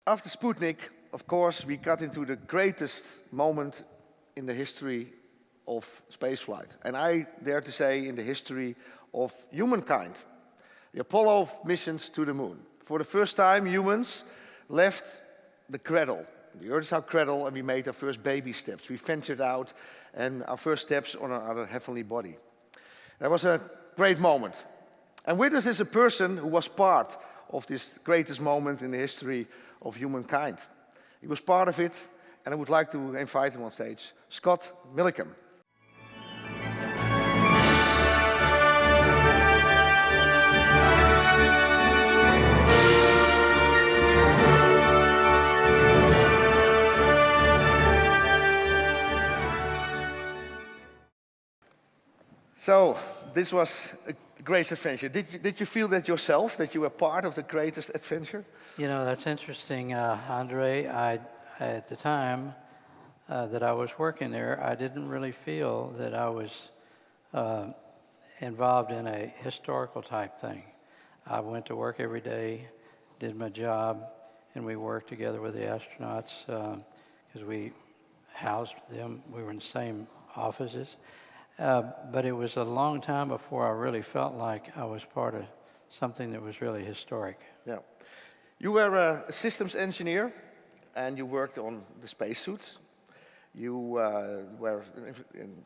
After Sputnik, of course, we got into the greatest moment in the history of spaceflight. And I dare to say in the history of humankind. The Apollo missions to the moon. For the first time, humans left the cradle. The Earth is our cradle, and we made our first baby steps. We ventured out, and our first steps on our heavenly body. That was a great moment. And with us is a person who was part of this greatest moment in the history of humankind. He was part of it, and I would like to invite him on stage, Scott Millican. So, this was a great adventure. Did you feel that yourself, that you were part of the greatest adventure? You know, that's interesting, Andre. At the time that I was working there, I didn't really feel that I was involved in a historical type thing. I went to work every day, did my job, and we worked together with the astronauts because we housed them. We were in the same offices. But it was a long time before I really felt like I was part of something that was really historic. Yeah. You were a systems engineer, and you worked on the spacesuits. You were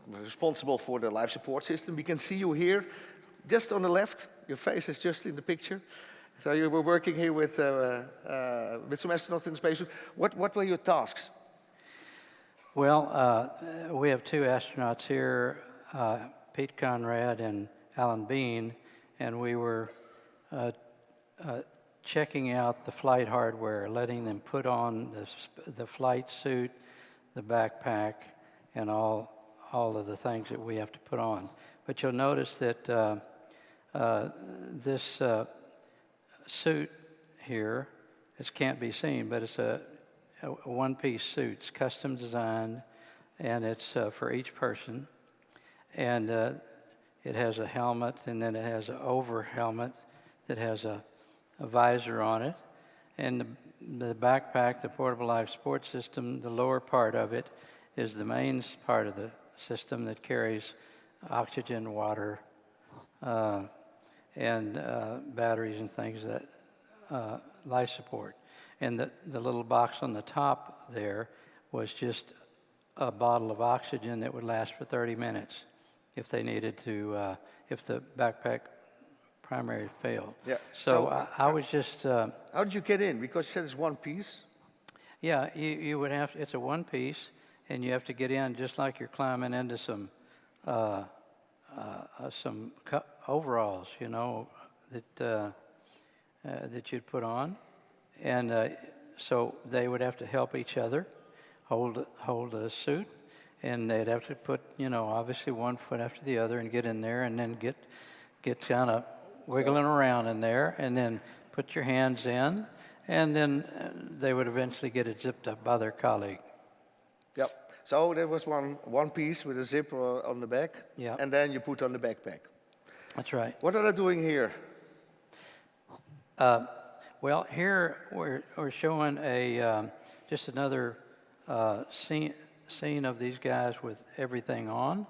responsible for the life support system. We can see you here, just on the left. Your face is just in the picture. So you were working here with some astronauts in the spacesuit. What were your tasks? Well, we have two astronauts here, Pete Conrad and Alan Bean, and we were checking out the flight hardware, letting them put on the flight suit, the backpack, and all of the things that we have to put on. But you'll notice that this suit here, it can't be seen, but it's a one-piece suit. It's custom designed, and it's for each person. And it has a helmet, and then it has an over helmet that has a visor on it. And the backpack, the portable life support system, the lower part of it is the main part of the system that carries oxygen, water, and batteries and things that life support. And the little box on the top there was just a bottle of oxygen that would last for 30 minutes if they needed to, if the backpack primary failed. Yeah. So I was just... how did you get in? Because you said it's one piece. Yeah, you would have, it's a one piece, and you have to get in just like you're climbing into some overalls, you know, that you'd put on. And so they would have to help each other hold a suit, and they'd have to put, you know, obviously one foot after the other and get in there, and then get kind of wiggling around in there, and then put your hands in, and then they would eventually get it zipped up by their colleague. Yep. So there was one piece with a zip on the back, yeah, and then you put on the backpack. That's right. What are they doing here? Well, here we're showing just another scene of these guys with everything on,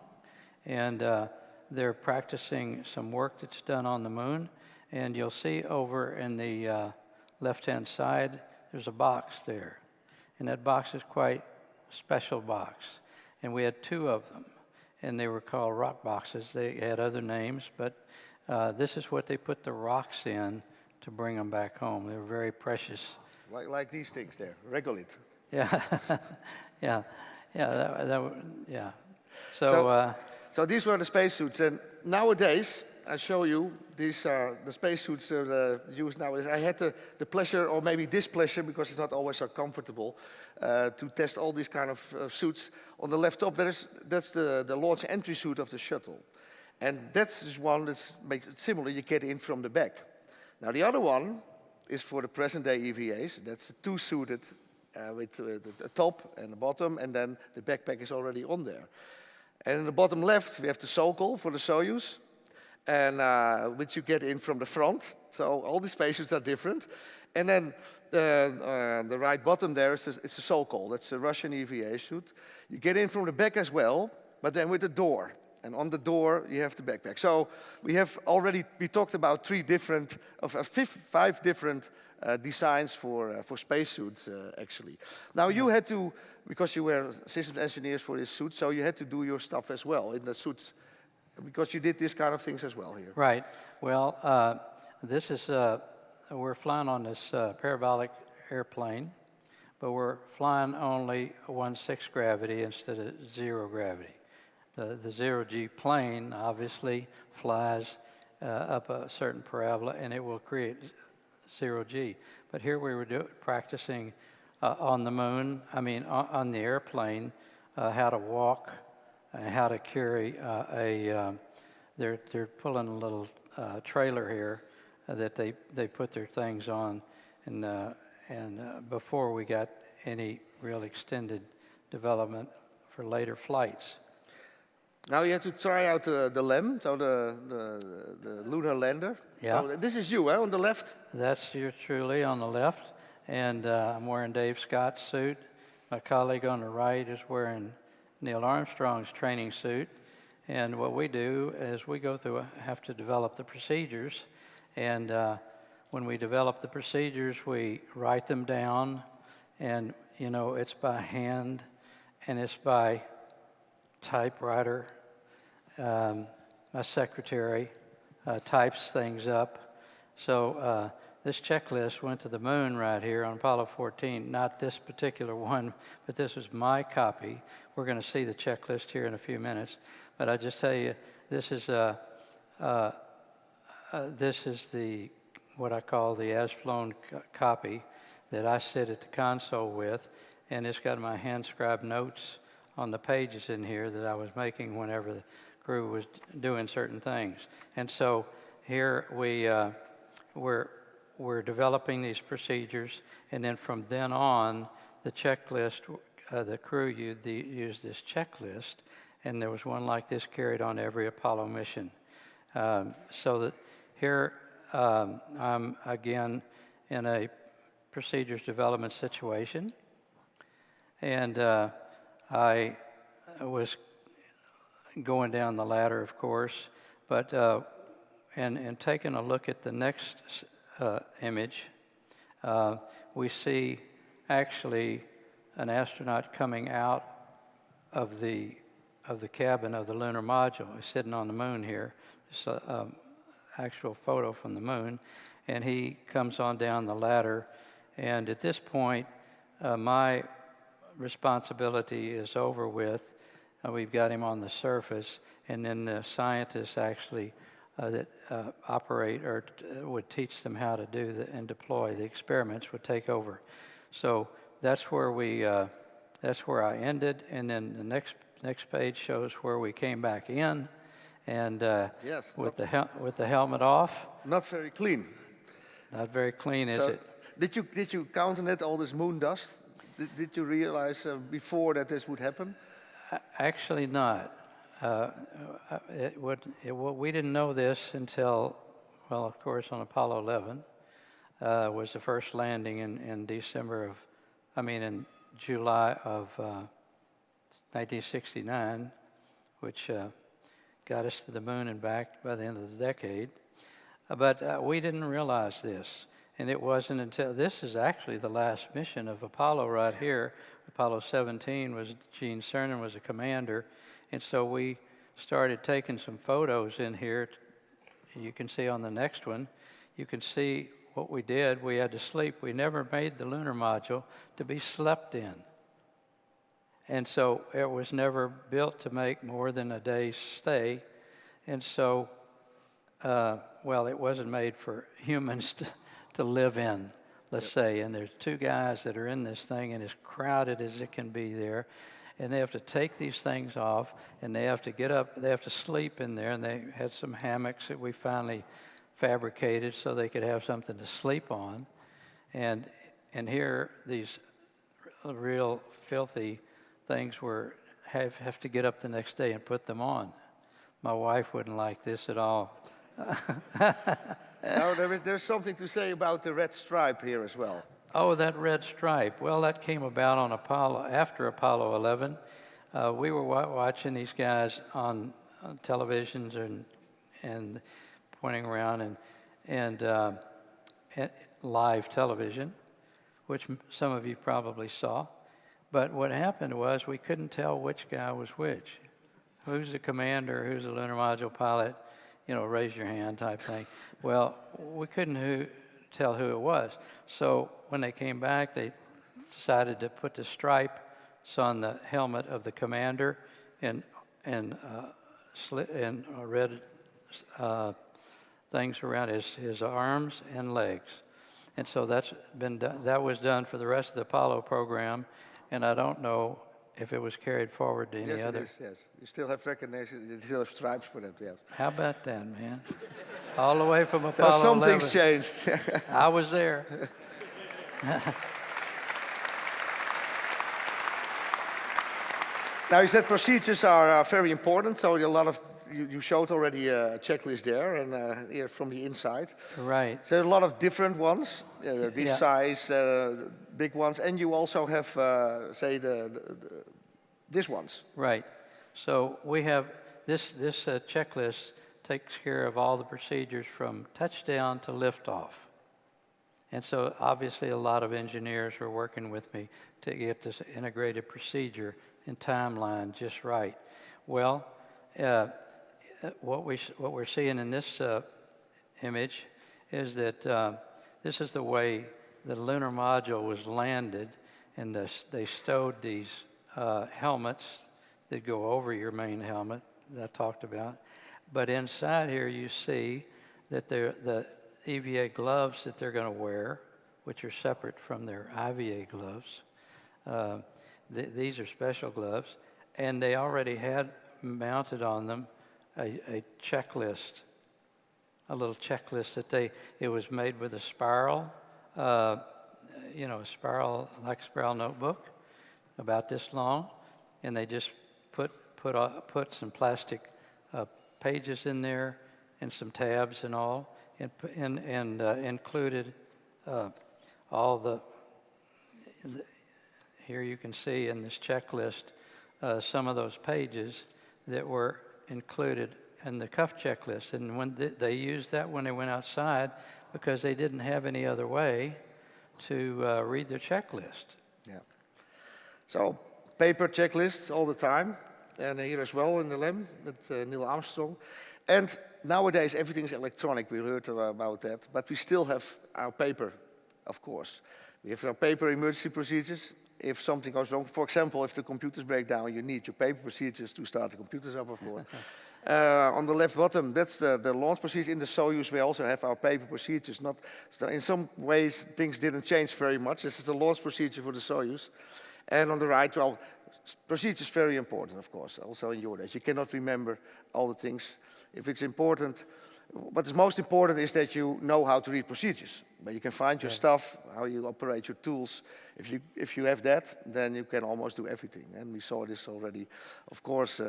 and they're practicing some work that's done on the moon. And you'll see over in the left-hand side, there's a box there, and that box is quite a special box. And we had two of them, and they were called rock boxes. They had other names, but this is what they put the rocks in to bring them back home. They were very precious. Like these things there, regolith. Yeah, yeah, yeah. So these were the spacesuits, and nowadays I show you these are the spacesuits used nowadays. I had the pleasure, or maybe displeasure, because it's not always so comfortable, to test all these kind of suits. On the left top, that's the launch entry suit of the shuttle, and that's just one that makes it similar. You get in from the back. Now the other one is for the present-day EVAs. That's a two-suited with the top and the bottom, and then the backpack is already on there. And in the bottom left, we have the Sokol for the Soyuz, and which you get in from the front. So all the spacesuits are different. And then the right bottom there is it's a so-called. That's a Russian EVA suit. You get in from the back as well, but then with a door. And on the door, you have the backpack. So we talked about five different designs for spacesuits, actually. Now you had to, because you were systems engineers for this suit, so you had to do your stuff as well in the suits, because you did these kind of things as well here. Right. Well, this is, we're flying on this parabolic airplane, but we're flying only 1/6 gravity instead of 0 gravity. The 0G plane obviously flies up a certain parabola, and it will create 0G. But here we were practicing on the moon, on the airplane, how to walk and how to carry they're pulling a little trailer here that they put their things on, and before we got any real extended development for later flights. Now you have to try out the LEM, so the lunar lander. Yeah. So this is you, on the left? That's you truly on the left, and I'm wearing Dave Scott's suit. My colleague on the right is wearing Neil Armstrong's training suit. And what we do is we have to develop the procedures, and when we develop the procedures, we write them down, and it's by hand, and it's by typewriter. My secretary types things up. So this checklist went to the moon right here on Apollo 14. Not this particular one, but this was my copy. We're going to see the checklist here in a few minutes. But I just tell you, this is what I call the as-flown copy that I sit at the console with, and it's got my hand-scribed notes on the pages in here that I was making whenever the crew was doing certain things. And so here we're developing these procedures, and then from then on, the checklist, the crew used this checklist, and there was one like this carried on every Apollo mission. So that here I'm again in a procedures development situation, and I was going down the ladder, of course, but and taking a look at the next image, we see actually an astronaut coming out of the cabin of the lunar module. He's sitting on the moon here. It's an actual photo from the moon, and he comes on down the ladder. And at this point, my responsibility is over with. We've got him on the surface, and then the scientists actually that operate or would teach them how to do and deploy the experiments would take over. So that's where that's where I ended, and then the next page shows where we came back in, and yes, with the helmet off. Not very clean. Not very clean, is it? Did you count on it, all this moon dust? Did you realize before that this would happen? Actually not. We didn't know this until, well, of course, on Apollo 11 was the first landing in in July of 1969, which got us to the moon and back by the end of the decade. But we didn't realize this. And it wasn't until, this is actually the last mission of Apollo right here. Apollo 17 was, Gene Cernan was a commander. And so we started taking some photos in here. You can see on the next one, you can see what we did. We had to sleep. We never made the lunar module to be slept in. And so it was never built to make more than a day's stay. And so, well, it wasn't made for humans to live in, let's say. And there's two guys that are in this thing, and as crowded as it can be there. And they have to take these things off, and they have to get up, they have to sleep in there. And they had some hammocks that we finally fabricated so they could have something to sleep on. And here, these real filthy things have to get up the next day and put them on. My wife wouldn't like this at all. Now, there's something to say about the red stripe here as well. Oh, that red stripe. Well, that came about on after Apollo 11. We were watching these guys on televisions and pointing around and live television, which some of you probably saw. But what happened was we couldn't tell which guy was which. Who's the commander, who's the lunar module pilot, you know, raise your hand type thing. Well, we couldn't tell who it was. So when they came back, they decided to put the stripes on the helmet of the commander and red things around his arms and legs. And so that's been done. That was done for the rest of the Apollo program, and I don't know if it was carried forward to any other. Yes, yes. You still have recognition, you still have stripes for that, yes. How about that, man? All the way from So Apollo some 11. things changed. I was there. Now, you said procedures are very important, so a lot of, you showed already a checklist there, and here from the inside. Right. There are a lot of different ones, this Yeah. size, big ones, and you also have, say, these ones. Right. So we have this checklist takes care of all the procedures from touchdown to liftoff. And so obviously a lot of engineers were working with me to get this integrated procedure and timeline just right. Well, what we're seeing in this image is that this is the way the lunar module was landed, and they stowed these helmets that go over your main helmet that I talked about. But inside here you see that the EVA gloves that they're going to wear, which are separate from their IVA gloves. These are special gloves, and they already had mounted on them a checklist, a little checklist that it was made with a spiral, you know, a spiral, like a spiral notebook, about this long, and they just put some plastic pages in there and some tabs and all, and included all the here you can see in this checklist some of those pages that were included in the cuff checklist. And when they used that when they went outside because they didn't have any other way to read their checklist. Yeah. So paper checklists all the time, and here as well in the lab with Neil Armstrong. And nowadays everything is electronic. We heard about that, but we still have our paper, of course. We have our paper emergency procedures. If something goes wrong, for example, if the computers break down, you need your paper procedures to start the computers up, of course. On the left bottom, that's the launch procedure. In the Soyuz, we also have our paper procedures. So in some ways, things didn't change very much. This is the launch procedure for the Soyuz. And on the right, well, procedure is very important, of course, also in your days. You cannot remember all the things. If it's important, what is most important is that you know how to read procedures. But you can find your stuff, how you operate your tools. If you have that, then you can almost do everything. And we saw this already, of course,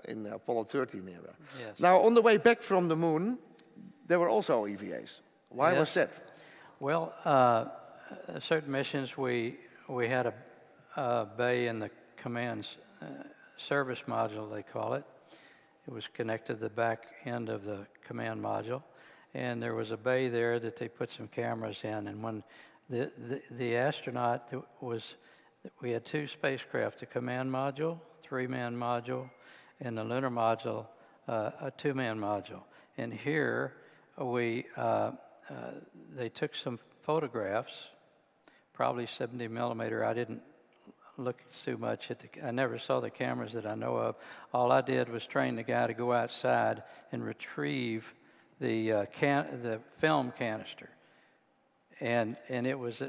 in the Apollo 13 era. Yes. Now, on the way back from the moon, there were also EVAs. Why was that? Well, certain missions we had a bay in the command's service module, they call it. It was connected to the back end of the command module, and there was a bay there that they put some cameras in. And when the astronaut we had two spacecraft, the command module, 3-man module, and the lunar module, a 2-man module. And here they took some photographs, probably 70 millimeter. I didn't look too much at I never saw the cameras that I know of. All I did was train the guy to go outside and retrieve the film canister, and it was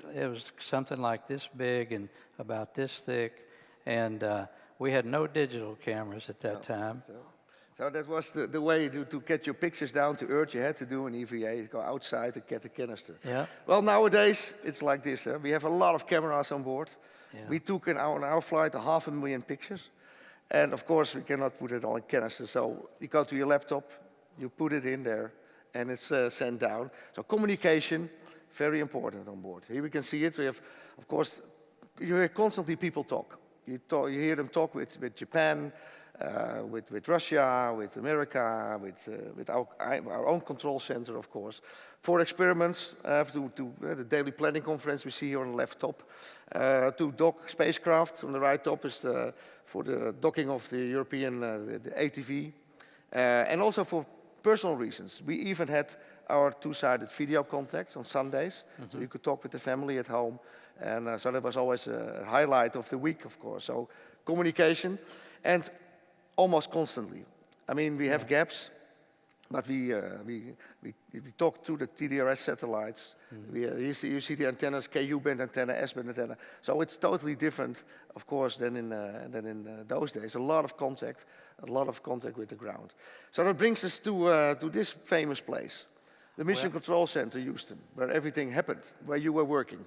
something like this big and about this thick, and we had no digital cameras at that time. So that was the way to get your pictures down to Earth. You had to do an EVA, go outside to get the canister. Yeah. Well, nowadays it's like this. We have a lot of cameras on board. Yeah. We took on our flight 500,000 pictures. And of course, we cannot put it all in canister. So you go to your laptop, you put it in there, and it's sent down. So communication, very important on board. Here we can see it. We have, of course, you hear constantly people talk. You hear them talk with Japan, with Russia, with America, with our own control center, of course. For experiments, the daily planning conference we see here on the left top, to dock spacecraft. On the right top is for the docking of the European the ATV, and also for personal reasons. We even had our two-sided video contacts on Sundays, so you could talk with the family at home, and so that was always a highlight of the week, of course. So communication, and almost constantly. I mean, we have gaps, but we talk to the TDRS satellites. You see the antennas, Ku-band antenna, S-band antenna. So it's totally different, of course, than in those days. A lot of contact with the ground. So that brings us to this famous place, the Mission Control Center, Houston, where everything happened, where you were working.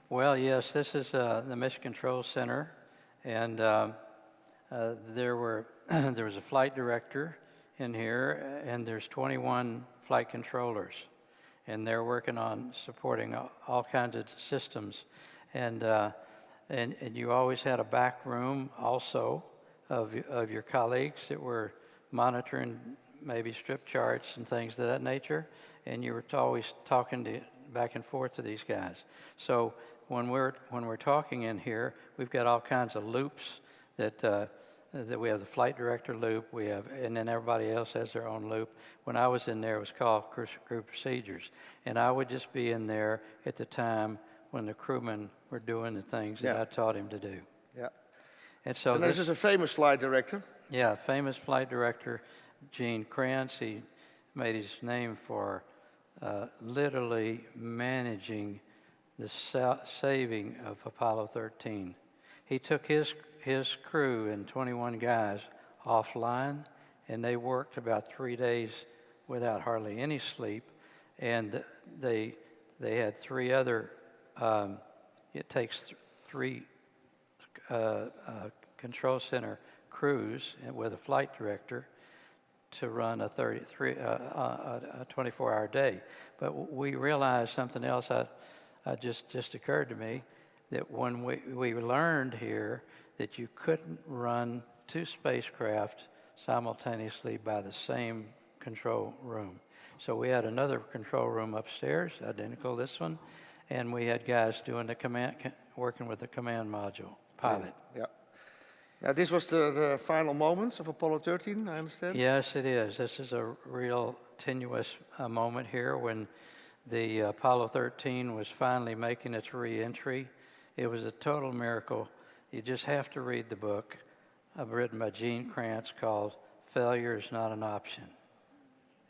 Well, yes, this is the Mission Control Center, and there was a flight director in here, and there's 21 flight controllers, and they're working on supporting all kinds of systems, and you always had a back room also of your colleagues that were monitoring maybe strip charts and things of that nature, and you were always talking back and forth to these guys. So when we're talking in here, we've got all kinds of loops that we have the flight director loop, and then everybody else has their own loop. When I was in there, it was called crew procedures. And I would just be in there at the time when the crewmen were doing the things that I taught him to do. Yeah. And so this is a famous flight director. Yeah, famous flight director, Gene Kranz. He made his name for literally managing the saving of Apollo 13. He took his crew and 21 guys offline, and they worked about 3 days without hardly any sleep, and they had three other, it takes three control center crews with a flight director to run a 24-hour day. But we realized something else just occurred to me, that when we learned here that you couldn't run two spacecraft simultaneously by the same control room. So we had another control room upstairs, identical to this one, and we had guys doing working with the command module, pilot. Yeah. Now this was the final moments of Apollo 13, I understand? Yes, it is. This is a real tenuous moment here when the Apollo 13 was finally making its re-entry. It was a total miracle. You just have to read the book written by Gene Kranz called Failure is Not an Option.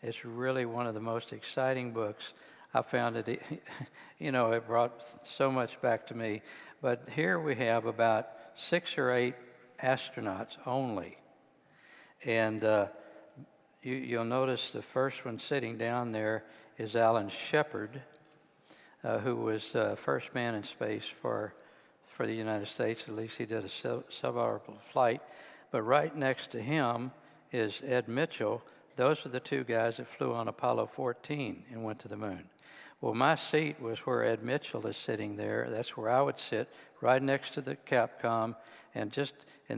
It's really one of the most exciting books. I found it, it brought so much back to me. But here we have about 6 or 8 astronauts only. And you'll notice the first one sitting down there is Alan Shepard, who was first man in space for the United States. At least he did a suborbital flight. But right next to him is Ed Mitchell. Those are the 2 guys that flew on Apollo 14 and went to the moon. Well, my seat was where Ed Mitchell is sitting there. That's where I would sit, right next to the Capcom, and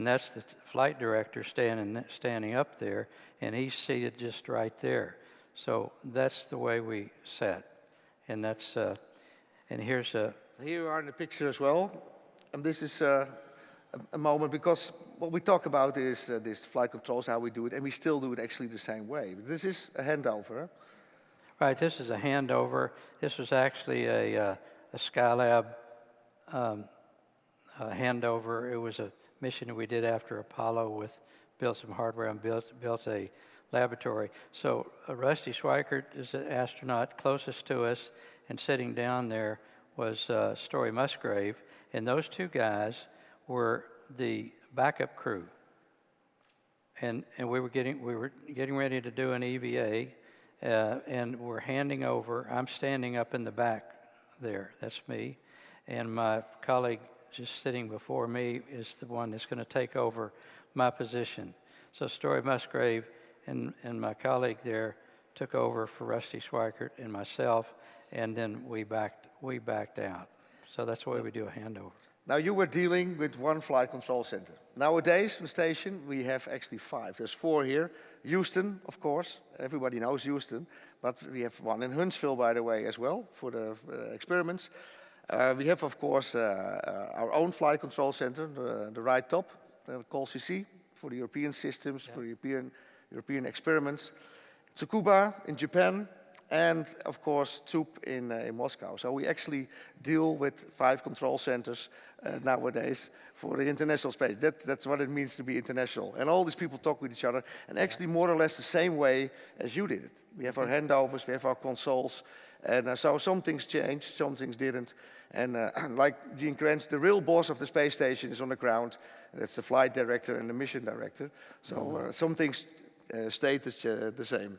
that's the flight director standing up there, and he's seated just right there. So that's the way we sat, and that's and here's a. Here you are in the picture as well, and this is a moment because what we talk about is this flight controls, how we do it, and we still do it actually the same way. This is a handover. Right, this is a handover. This was actually a Skylab handover. It was a mission that we did after Apollo built some hardware and built a laboratory. So Rusty Schweikert is the astronaut closest to us, and sitting down there was Story Musgrave, and those 2 guys were the backup crew. And we were getting ready to do an EVA. And we're handing over. I'm standing up in the back there. That's me. And my colleague just sitting before me is the one that's going to take over my position. So Story Musgrave and my colleague there took over for Rusty Schweikert and myself, and then we backed out. So that's why we do a handover. Now, you were dealing with one flight control center. Nowadays, on the station, we have actually 5. There's 4 here. Houston, of course. Everybody knows Houston. But we have one in Huntsville, by the way, as well, for the experiments. We have, of course, our own flight control center, the right top, called CC, for the European systems, for European experiments. Tsukuba in Japan, and of course TUP in Moscow. So we actually deal with 5 control centers nowadays for the international space. That's what it means to be international. And all these people talk with each other, and actually more or less the same way as you did it. We have our handovers, we have our consoles, and so some things changed, some things didn't. And like Gene Kranz, the real boss of the space station is on the ground. That's the flight director and the mission director. So some things stayed the same.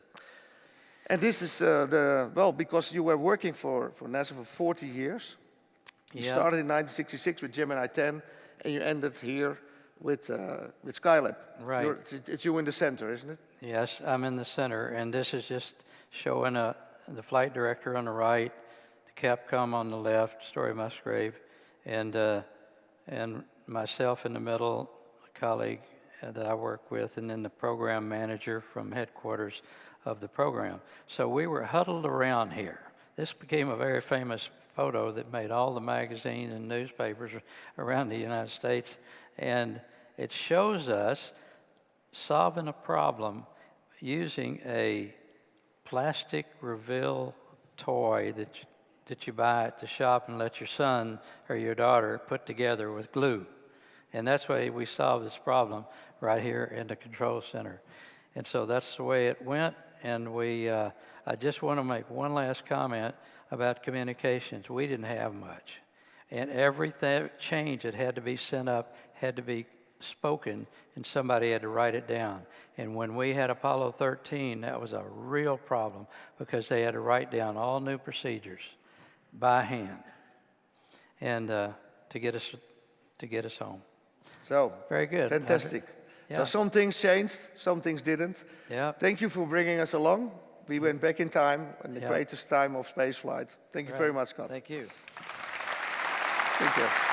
And this is, because you were working for NASA for 40 years. You started in 1966 with Gemini 10, and you ended here with Skylab. Right. It's you in the center, isn't it? Yes, I'm in the center, and this is just showing the flight director on the right, the Capcom on the left, Story Musgrave, and myself in the middle, a colleague that I work with, and then the program manager from headquarters of the program. So we were huddled around here. This became a very famous photo that made all the magazines and newspapers around the United States, and it shows us solving a problem using a plastic reveal toy that you buy at the shop and let your son or your daughter put together with glue. And that's why we solved this problem right here in the control center. And so that's the way it went. And I just want to make one last comment about communications. We didn't have much. And every change that had to be sent up had to be spoken, and somebody had to write it down. And when we had Apollo 13, that was a real problem because they had to write down all new procedures by hand, and to get us home. So very good, fantastic. Yeah. So some things changed, some things didn't. Yeah. Thank you for bringing us along. We went back in time, in the greatest time of spaceflight. Thank you very much, Scott. Thank you. Thank you.